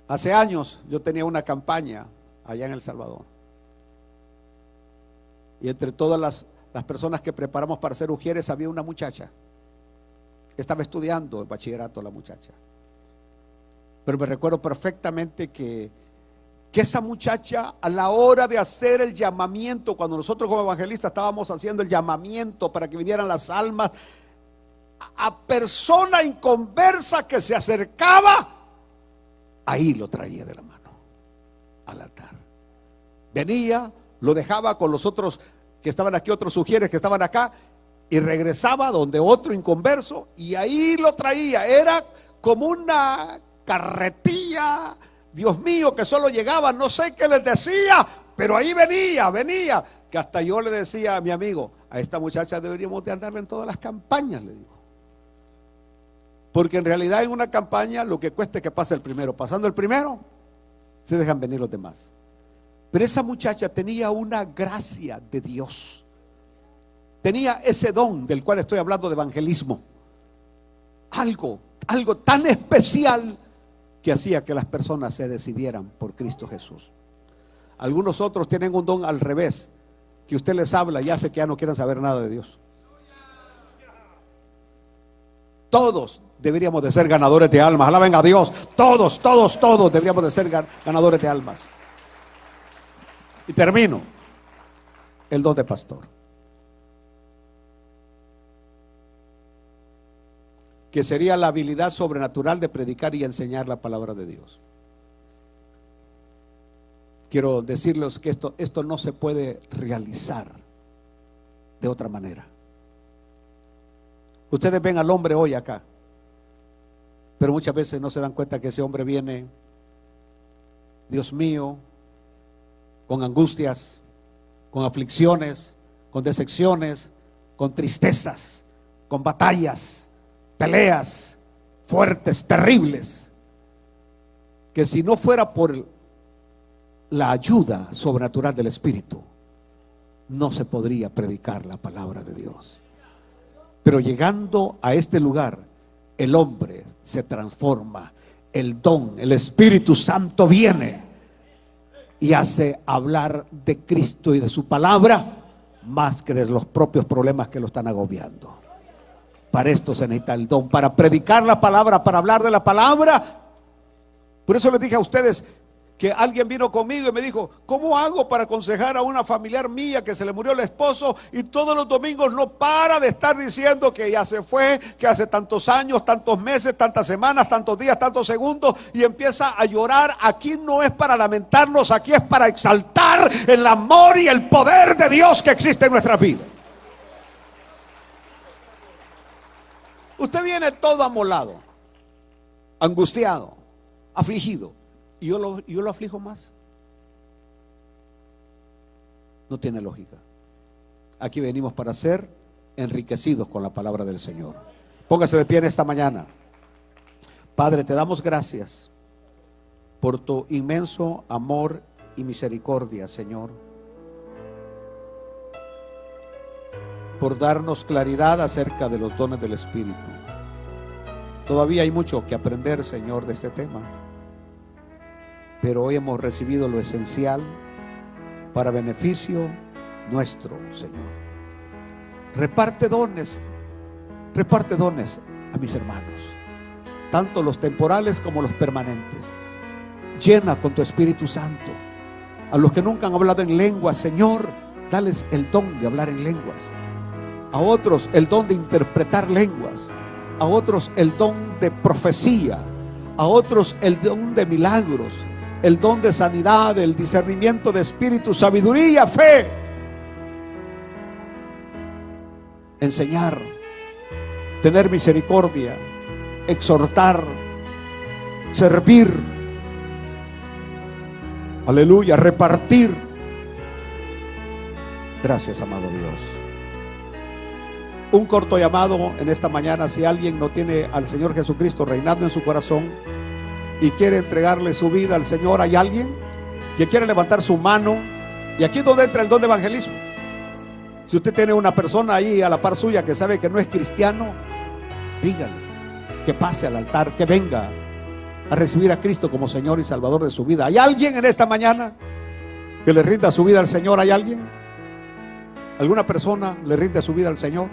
Hace años yo tenía una campaña allá en El Salvador. Y entre todas las personas que preparamos para ser ujieres había una muchacha. Estaba estudiando el bachillerato la muchacha. Pero me recuerdo perfectamente que esa muchacha, a la hora de hacer el llamamiento, cuando nosotros como evangelistas estábamos haciendo el llamamiento para que vinieran las almas, a persona inconversa que se acercaba, ahí lo traía de la mano al altar. Venía, lo dejaba con los otros que estaban aquí, otros sugieres que estaban acá, y regresaba donde otro inconverso, y ahí lo traía. Era como una carretilla, Dios mío, que solo llegaba, no sé qué les decía, pero ahí venía, que hasta yo le decía a mi amigo: a esta muchacha deberíamos de andarle en todas las campañas, le digo. Porque en realidad en una campaña lo que cuesta es que pase el primero. Pasando el primero, se dejan venir los demás. Pero esa muchacha tenía una gracia de Dios. Tenía ese don del cual estoy hablando de evangelismo. Algo tan especial que hacía que las personas se decidieran por Cristo Jesús. Algunos otros tienen un don al revés, que usted les habla y hace que ya no quieran saber nada de Dios. Todos deberíamos de ser ganadores de almas. Alaben a Dios. Todos deberíamos de ser ganadores de almas. Y termino. El don de pastor, que sería la habilidad sobrenatural de predicar y enseñar la palabra de Dios. Quiero decirles que esto no se puede realizar de otra manera. Ustedes ven al hombre hoy acá, pero muchas veces no se dan cuenta que ese hombre viene, Dios mío, con angustias, con aflicciones, con decepciones, con tristezas, con batallas, peleas fuertes, terribles, que si no fuera por la ayuda sobrenatural del Espíritu, no se podría predicar la palabra de Dios. Pero llegando a este lugar, el hombre se transforma, el don, el Espíritu Santo viene y hace hablar de Cristo y de su palabra más que de los propios problemas que lo están agobiando. Para esto se necesita el don, para predicar la palabra, para hablar de la palabra. Por eso les dije a ustedes que alguien vino conmigo y me dijo: ¿cómo hago para aconsejar a una familiar mía que se le murió el esposo y todos los domingos no para de estar diciendo que ya se fue, que hace tantos años, tantos meses, tantas semanas, tantos días, tantos segundos, y empieza a llorar? Aquí no es para lamentarnos, aquí es para exaltar el amor y el poder de Dios que existe en nuestras vidas. Usted viene todo amolado, angustiado, afligido, y yo lo aflijo más. No tiene lógica. Aquí venimos para ser enriquecidos con la palabra del Señor. Póngase de pie en esta mañana. Padre, te damos gracias por tu inmenso amor y misericordia, Señor, por darnos claridad acerca de los dones del Espíritu. Todavía hay mucho que aprender, Señor, de este tema, pero hoy hemos recibido lo esencial para beneficio nuestro, Señor. Reparte dones a mis hermanos, tanto los temporales como los permanentes. Llena con tu Espíritu Santo a los que nunca han hablado en lenguas, Señor, dales el don de hablar en lenguas. A otros el don de interpretar lenguas, a otros el don de profecía, a otros el don de milagros, el don de sanidad, el discernimiento de espíritu, sabiduría, fe. Enseñar, tener misericordia, exhortar, servir, aleluya, repartir. Gracias, amado Dios. Un corto llamado en esta mañana: si alguien no tiene al Señor Jesucristo reinando en su corazón y quiere entregarle su vida al Señor, ¿hay alguien que quiere levantar su mano? Y aquí es donde entra el don de evangelismo. Si usted tiene una persona ahí a la par suya que sabe que no es cristiano, dígale que pase al altar, que venga a recibir a Cristo como Señor y Salvador de su vida. ¿Hay alguien en esta mañana que le rinda su vida al Señor? ¿Hay alguien? ¿Alguna persona le rinde su vida al Señor?